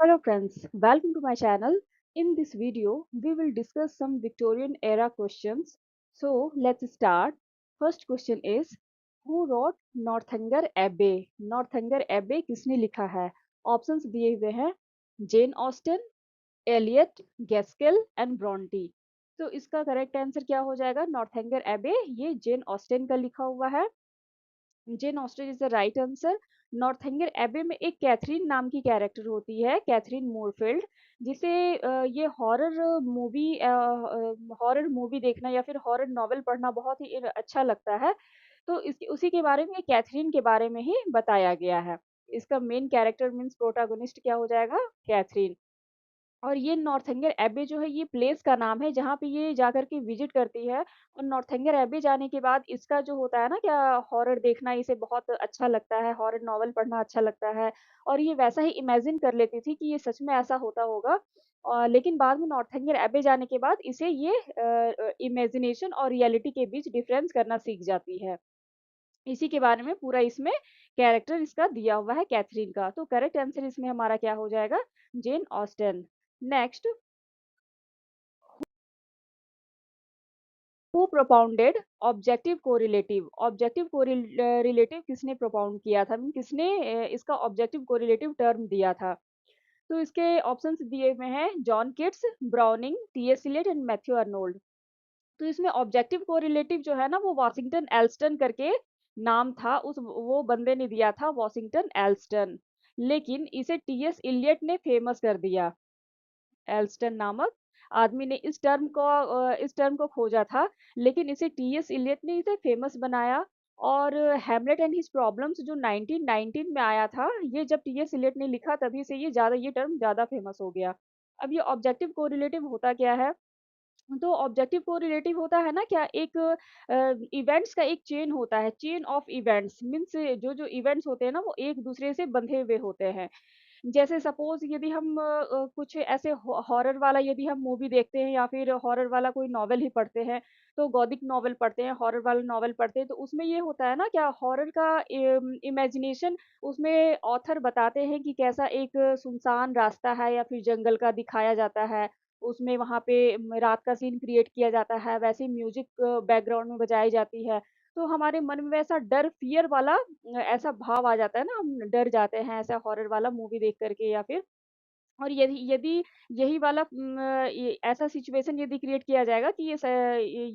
Hello friends, welcome to my channel. In this video, we will discuss some Victorian era questions. So let's start. First question is, who wrote Northanger Abbey? Northanger Abbey किसने लिखा है? Options दिए हुए हैं Jane Austen, Eliot, Gaskell and Bronte. तो इसका correct answer क्या हो जाएगा? नॉर्थेंगर एबे ये जेन ऑस्टन का लिखा हुआ है। Jane Austen is the right answer. Northanger Abbey में एक कैथरीन नाम की कैरेक्टर होती है, कैथरीन मोरफील्ड, जिसे ये हॉरर मूवी देखना या फिर हॉरर नॉवेल पढ़ना बहुत ही अच्छा लगता है। तो इस उसी के बारे में, कैथरीन के बारे में ही बताया गया है। इसका मेन कैरेक्टर मीन्स प्रोटागोनिस्ट क्या हो जाएगा? कैथरीन। और ये नॉर्थेंगर एबे जो है ये प्लेस का नाम है जहाँ पे ये जाकर के विजिट करती है। और नॉर्थेंगर एबे जाने के बाद इसका जो होता है ना, क्या हॉरर देखना इसे बहुत अच्छा लगता है, हॉरर नॉवेल पढ़ना अच्छा लगता है। और ये वैसा ही इमेजिन कर लेती थी कि ये सच में ऐसा होता होगा। लेकिन बाद में नॉर्थेंगर एबे जाने के बाद इसे ये इमेजिनेशन और रियलिटी के बीच डिफरेंस करना सीख जाती है। इसी के बारे में पूरा इसमें कैरेक्टर इसका दिया हुआ है, कैथरीन का। तो करेक्ट आंसर इसमें हमारा क्या हो जाएगा? Jane Austen. Next, who propounded objective correlative? Objective correlative किसने प्रोपाउंड किया था, किसने इसका ऑब्जेक्टिव कोरिलेटिव टर्म दिया था? तो इसके ऑप्शंस दिए हुए हैं John Keats, Browning, T S Eliot and Matthew Arnold. तो इसमें ऑब्जेक्टिव कोरिलेटिव जो है ना, वो वॉशिंगटन एल्स्टन करके नाम था, उस वो बंदे ने दिया था, वॉशिंगटन एल्स्टन। लेकिन इसे टीएस इलियट ने फेमस कर दिया। एल्स्टन नामक आदमी ने इस टर्म को खोजा था, लेकिन इसे टीएस इलियट ने इसे फेमस बनाया। और हैमलेट एंड हिज प्रॉब्लम्स जो 1919 में आया था, ये जब टीएस इलियट ने लिखा तभी से ये टर्म ज़्यादा फेमस हो गया। अब ये ऑब्जेक्टिव कोरिलेटिव होता क्या है? तो ऑब्जेक्टिव कोरिलेटिव होता है ना, क्या एक इवेंट्स का एक चेन होता है, चेन ऑफ इवेंट्स मीन्स जो जो इवेंट्स होते हैं ना, वो एक दूसरे से बंधे हुए होते हैं। जैसे सपोज यदि हम कुछ ऐसे हॉरर वाला यदि हम मूवी देखते हैं या फिर हॉरर वाला कोई नॉवेल ही पढ़ते हैं, तो गॉथिक नॉवेल पढ़ते हैं, हॉरर वाला नॉवेल पढ़ते हैं, तो उसमें ये होता है ना, क्या हॉरर का इमेजिनेशन, उसमें ऑथर बताते हैं कि कैसा एक सुनसान रास्ता है या फिर जंगल का दिखाया जाता है। उसमें वहाँ पे रात का सीन क्रिएट किया जाता है, वैसे म्यूजिक बैकग्राउंड में बजाई जाती है। तो हमारे मन में वैसा डर, फ़ियर वाला ऐसा भाव आ जाता है ना, हम डर जाते हैं ऐसा हॉरर वाला मूवी देख कर के या फिर। और यदि यदि यही वाला ये ऐसा सिचुएशन यदि क्रिएट किया जाएगा कि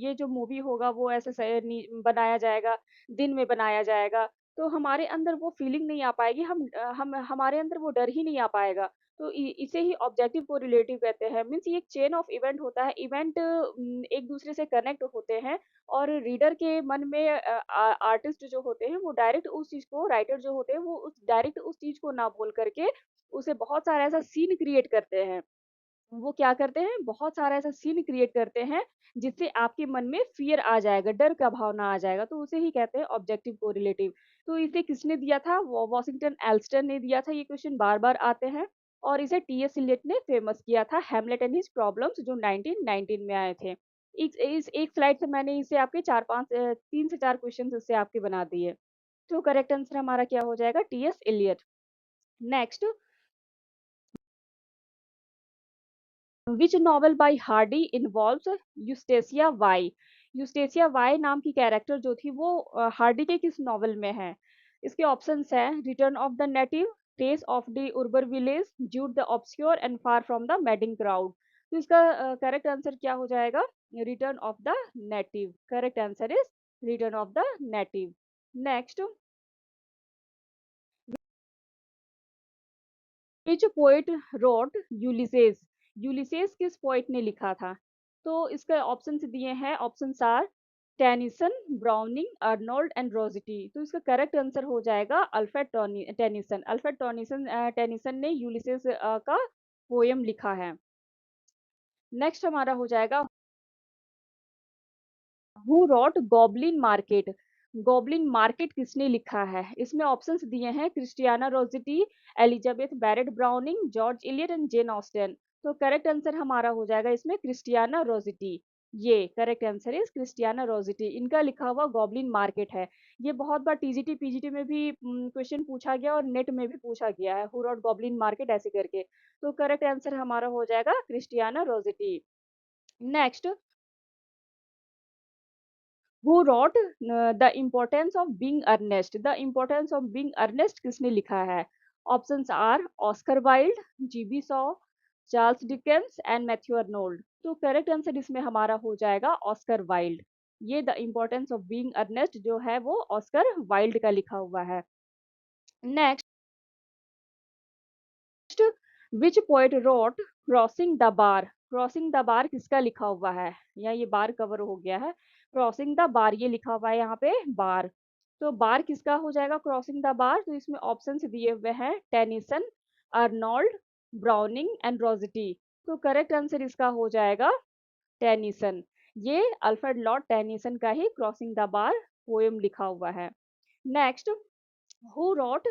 ये जो मूवी होगा वो ऐसे बनाया जाएगा, दिन में बनाया जाएगा, तो हमारे अंदर वो फीलिंग नहीं आ पाएगी, हम हमारे अंदर वो डर ही नहीं आ पाएगा। तो इसे ही ऑब्जेक्टिव कोरिलेटिव कहते हैं। मीन्स ये एक चेन ऑफ इवेंट होता है, इवेंट एक दूसरे से कनेक्ट होते हैं। और रीडर के मन में आर्टिस्ट जो होते हैं वो डायरेक्ट उस चीज़ को, राइटर जो होते हैं वो उस डायरेक्ट उस चीज़ को ना बोल करके उसे बहुत सारा ऐसा सीन क्रिएट करते हैं। वो क्या करते हैं, बहुत सारा ऐसा सीन क्रिएट करते हैं जिससे आपके मन में फ़ियर आ जाएगा, डर का भावना आ जाएगा, तो उसे ही कहते हैं ऑब्जेक्टिव कोरिलेटिव। तो इसे किसने दिया था? वॉशिंगटन एल्स्टन ने दिया था। ये क्वेश्चन बार-बार आते हैं। और इसे टीएस इलियट ने फेमस किया था, हैमलेट एंड हिज प्रॉब्लम्स जो 1919 में आए थे। इस एक स्लाइड से मैंने इसे आपके 4-5 3 से 4 क्वेश्चंस इससे आपके बना दिए। तो करेक्ट आंसर हमारा क्या हो जाएगा? T S Eliot. Next, which novel by Hardy involves Eustacia Vye? Eustacia Vye नाम की कैरेक्टर जो थी वो हार्डी के किस नॉवेल में है? इसके ऑप्शंस हैं return of the native, Tess of the Urbervilles, Jude the obscure and far from the madding crowd. तो इसका करेक्ट आंसर क्या हो जाएगा? Return of the native. Correct answer is return of the native. Next, which poet wrote Ulysses? Ulysses किस poet ने लिखा था? तो इसके ऑप्शंस दिए हैं, options are Tennyson, Browning, Arnold and Rossetti. तो इसका करेक्ट आंसर हो जाएगा टेनिसन। टेनिसन ने यूलिसेस का पोयम लिखा है। नेक्स्ट हमारा हो जाएगा, who wrote goblin market? Goblin market किसने लिखा है? इसमें ऑप्शंस दिए हैं Christina Rossetti, Elizabeth Barrett Browning, George Eliot and Jane Austen. तो करेक्ट आंसर हमारा हो जाएगा इसमें क्रिस्टियाना रोजिटी। ये correct answer is Christina Rossetti. इनका लिखा हुआ गॉबलिन मार्केट है। ये बहुत बार टीजीटी, पीजीटी में भी क्वेश्चन पूछा गया और नेट में भी पूछा गया है, हू रॉट गॉबलिन मार्केट ऐसे करके। तो करेक्ट आंसर हमारा हो जाएगा Christina Rossetti. Next, who wrote the importance of being earnest. The importance of being earnest किसने लिखा है? Options are Oscar Wilde, G B Shaw, Charles Dickens and Matthew Arnold. तो करेक्ट आंसर इसमें हमारा हो जाएगा ऑस्कर वाइल्ड। ये the importance of being earnest जो है वो ऑस्कर वाइल्ड का लिखा हुआ है। Next, which poet wrote crossing the bar. Crossing the bar किसका लिखा हुआ है? या ये बार कवर हो गया है, क्रॉसिंग द बार ये लिखा हुआ है यहाँ पे बार। तो बार किसका हो जाएगा क्रॉसिंग द बार? तो इसमें ऑप्शंस दिए हुए हैं Tennyson, Arnold, browning and Rossetti. तो करेक्ट आंसर इसका हो जाएगा टेनिसन। ये अल्फ्रेड लॉर्ड टेनिसन का ही क्रॉसिंग द बार पोएम लिखा हुआ है। Next, who wrote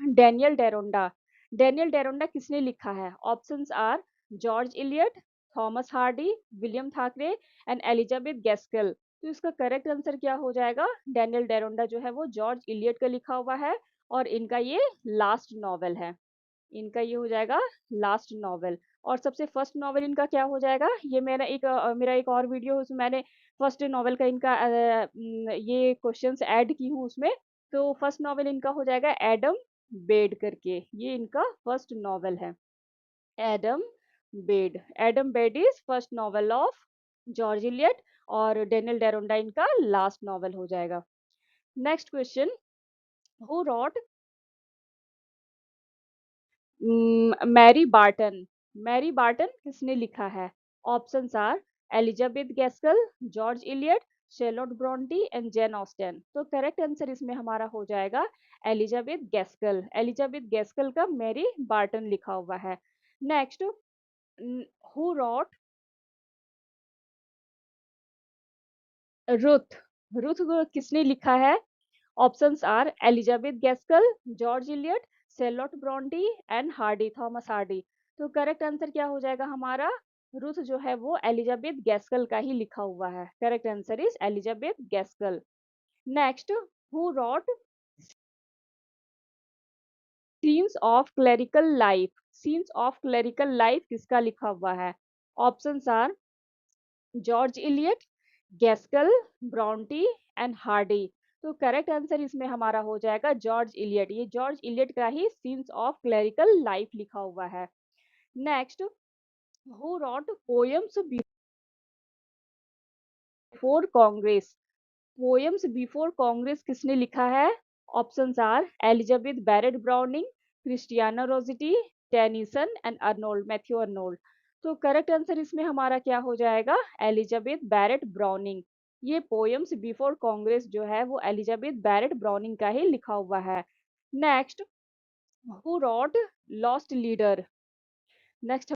Daniel Deronda. Daniel Deronda किसने लिखा है? Options are George Eliot, Thomas Hardy, William Thackeray and Elizabeth Gaskell. तो इसका करेक्ट आंसर क्या हो जाएगा? डेनियल डेरोंडा जो है वो जॉर्ज इलियट का लिखा हुआ है और इनका ये लास्ट नॉवेल है। इनका ये हो जाएगा लास्ट नॉवेल। और सबसे फर्स्ट नॉवेल इनका क्या हो जाएगा? ये मेरा एक और वीडियो है, उसमें मैंने फर्स्ट नॉवेल का इनका ये क्वेश्चंस ऐड की हूँ उसमें। तो फर्स्ट नॉवेल इनका हो जाएगा एडम बेड करके, ये इनका फर्स्ट नॉवेल है। Adam Bede, Adam Bede is first novel of George Eliot और डेनियल डेरोंडा इनका लास्ट नॉवेल हो जाएगा। Next question, who wrote Mary Barton. Mary Barton किसने लिखा है? Options are Elizabeth Gaskell, George Eliot, Charlotte Bronte and Jane Austen. तो correct answer इसमें हमारा हो जाएगा एलिजाबेथ गैस्कल। एलिजाबेथ गैस्कल का मैरी बार्टन लिखा हुआ है। Next, who wrote Ruth. Ruth को किसने लिखा है? Options are Elizabeth Gaskell, George Eliot, Charlotte Bronte and Hardy, Thomas Hardy. तो करेक्ट आंसर क्या हो जाएगा हमारा? रुथ जो है वो एलिजाबेथ गैस्कल का ही लिखा हुआ है। Correct answer is Elizabeth Gaskell. Next, who wrote scenes of clerical life. Scenes of clerical life किसका लिखा हुआ है? Options are George Eliot, Gaskell, Bronte and Hardy. तो करेक्ट आंसर इसमें हमारा हो जाएगा जॉर्ज इलियट। ये जॉर्ज इलियट का ही सीन्स ऑफ क्लेरिकल लाइफ लिखा हुआ है। Next, who wrote poems before Congress. Poems before Congress किसने लिखा है? Options are Elizabeth Barrett browning, Christiana Rossetti, Tennyson and Arnold, Matthew Arnold. तो करेक्ट आंसर इसमें हमारा क्या हो जाएगा? Elizabeth Barrett Browning. ये पोएम्स बिफोर कांग्रेस जो है वो एलिजाबेथ बैरेट ब्राउनिंग का ही लिखा हुआ है। Next, who wrote lost leader. Next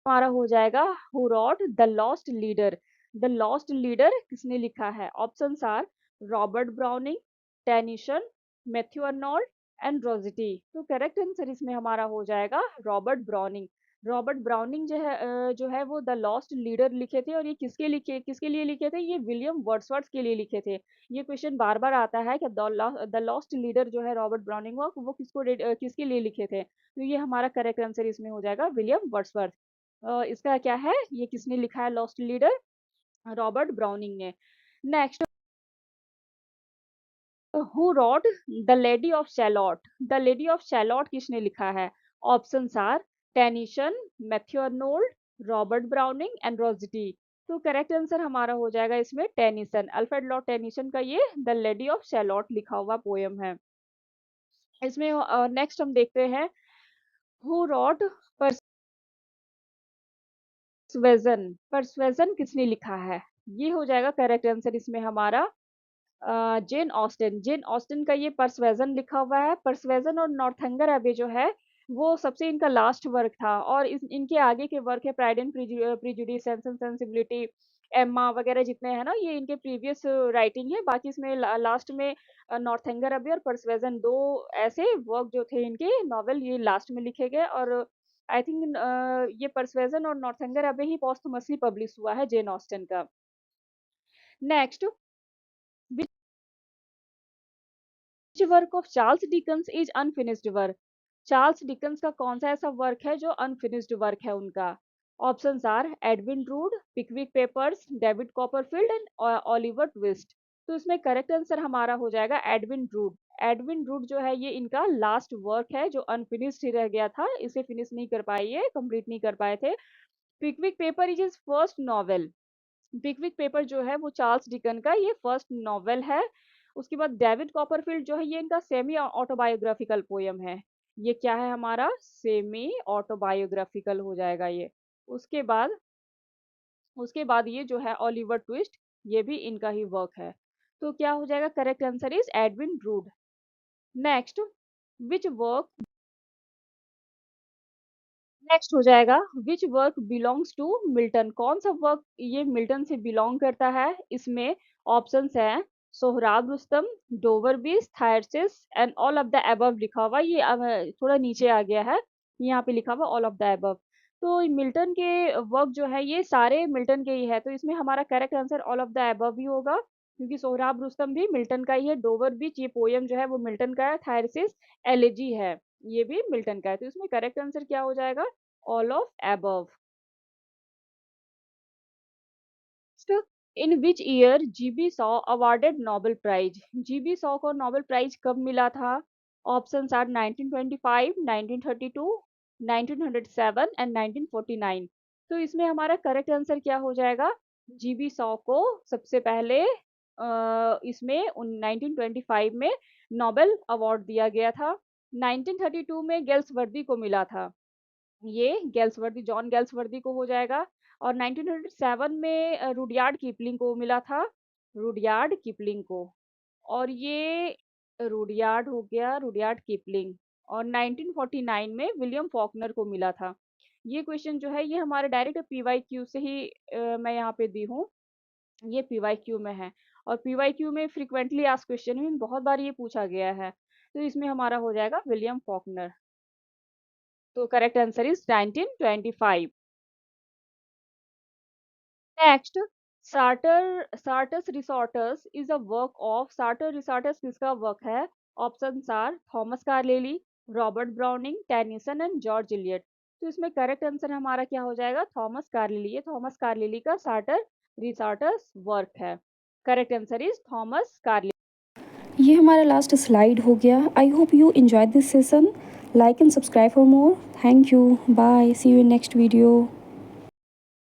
हमारा हो जाएगा who wrote the lost leader. The lost leader किसने लिखा है? Options are Robert Browning, Tennyson, Matthew Arnold and Rossetti. तो करेक्ट आंसर इसमें हमारा हो जाएगा रॉबर्ट ब्राउनिंग। रॉबर्ट ब्राउनिंग जो है वो द लॉस्ट लीडर लिखे थे और ये किसके लिए लिखे थे? ये विलियम वर्ड्सवर्थ के लिए लिखे थे। ये क्वेश्चन बार बार आता है कि द लॉस्ट लीडर जो है रॉबर्ट ब्राउनिंग वो किसके लिए लिखे थे? तो ये हमारा करेक्ट आंसर इसमें हो जाएगा विलियम वर्ड्सवर्थ। इसका क्या है? ये किसने लिखा है लॉस्ट लीडर? रॉबर्ट ब्राउनिंग ने। Next, who wrote the lady of Shalott. The lady of Shalott किसने लिखा है? Options are Tennyson, Matthew Arnold, Robert Browning and Rossetti. तो करेक्ट आंसर हमारा हो जाएगा इसमें टेनिसन। अल्फ्रेड लॉर्ड टेनिसन का ये द लेडी ऑफ शैलॉट लिखा हुआ पोयम है। इसमें नेक्स्ट हम देखते हैं हु रॉट परसुएजन। परसुएजन किसने लिखा है? ये हो जाएगा करेक्ट आंसर इसमें हमारा जेन ऑस्टिन। जेन ऑस्टिन का ये परसुएजन लिखा हुआ है। परसुएजन और नॉर्थंगर अबे जो है वो सबसे इनका लास्ट वर्क था और इनके आगे के वर्क है pride and prejudice, sense and sensibility, Emma वगैरह जितने हैं ना, ये इनके प्रीवियस राइटिंग है। बाकी इसमें लास्ट में नॉर्थंगर अबे और परसुएजन दो ऐसे वर्क जो थे इनके नॉवेल ये लास्ट में लिखे गए और आई थिंक ये परसुएज़न और नॉर्थएंगर अभी ही पोस्टहुमसली पब्लिश हुआ है जेन ऑस्टन का। Next, which work of Charles Dickens is unfinished work? Charles Dickens का कौन-सा ऐसा वर्क है जो अनफिनिश्ड वर्क है उनका? Options are Edwin Drood, Pickwick papers, David Copperfield and Oliver Twist. तो इसमें करेक्ट आंसर हमारा हो जाएगा एडविन ड्रूड। एडविन ड्रूड जो है ये इनका लास्ट वर्क है जो अनफिनिश्ड ही रह गया था। इसे फिनिश नहीं कर पाए, ये कंप्लीट नहीं कर पाए थे। Pickwick paper is his first novel. Pickwick paper जो है वो चार्ल्स डिकन का ये फर्स्ट नॉवेल है। उसके बाद डेविड कॉपरफील्ड जो है ये इनका सेमी ऑटोबायोग्राफिकल पोयम है। ये क्या है हमारा सेमी ऑटोबायोग्राफिकल हो जाएगा ये। उसके बाद उसके बाद ये जो है ओलिवर ट्विस्ट, ये भी इनका ही वर्क है। तो क्या हो जाएगा correct answer is Edwin Drood. Next, which work next हो जाएगा which work belongs to Milton? कौन सा वर्क ये मिल्टन से बिलोंग करता है? इसमें ऑप्शंस हैं Sohrab Rustum, Dover Beach, Thyrsis and all of the above लिखा हुआ। ये थोड़ा नीचे आ गया है, यहाँ पे लिखा हुआ ऑल ऑफ द अबव। तो मिल्टन के वर्क जो है ये सारे मिल्टन के ही है, तो इसमें हमारा correct answer all of the above ही होगा, क्योंकि सोहराब रुस्तम भी मिल्टन का ही है, डोवर बीच ये पोयम जो है वो मिल्टन का है, थायरसिस एलेजी है, ये भी मिल्टन का है। तो इसमें करेक्ट आंसर क्या हो जाएगा? all of above. So, in which year GB Shaw awarded Nobel Prize? GB Shaw को नोबेल प्राइज कब मिला था? Options are 1925, 1932, 1907 and 1949। तो इसमें हमारा करेक्ट आंसर क्या हो जाएगा? जीबी शॉ को सबसे पहले इसमें 1925 में नोबेल अवार्ड दिया गया था। 1932 में गेल्सवर्दी को मिला था, ये गेल्सवर्दी जॉन गेल्सवर्दी को हो जाएगा। और 1907 में रुडयार्ड किपलिंग को मिला था, रुडयार्ड किपलिंग को। और ये रुडयार्ड हो गया, रुडयार्ड किपलिंग। और 1949 में विलियम फॉकनर को मिला था। ये क्वेश्चन जो है ये हमारे डायरेक्ट पीवाईक्यू से ही मैं यहाँ पे दी हूँ, ये पीवाईक्यू में है। और पीवाईक्यू में फ्रीक्वेंटली आस्क्ड क्वेश्चन में बहुत बार ये पूछा गया है, तो इसमें हमारा हो जाएगा विलियम फॉकनर। तो correct answer is 1925। Next, Sartor Resartus is a work of, Sartor Resartus किसका वर्क है? Options are Thomas Carlyle, Robert Browning, Tennyson and George Eliot. तो इसमें करेक्ट आंसर हमारा क्या हो जाएगा? Thomas Carlyle. ये थॉमस कार्लेली का सार्टर रिसोर्टस वर्क है। Correct answer is Thomas Carlyle. ये हमारा लास्ट स्लाइड हो गया। I hope you enjoy this session. Like and subscribe for more. Thank you, bye, see you in next video.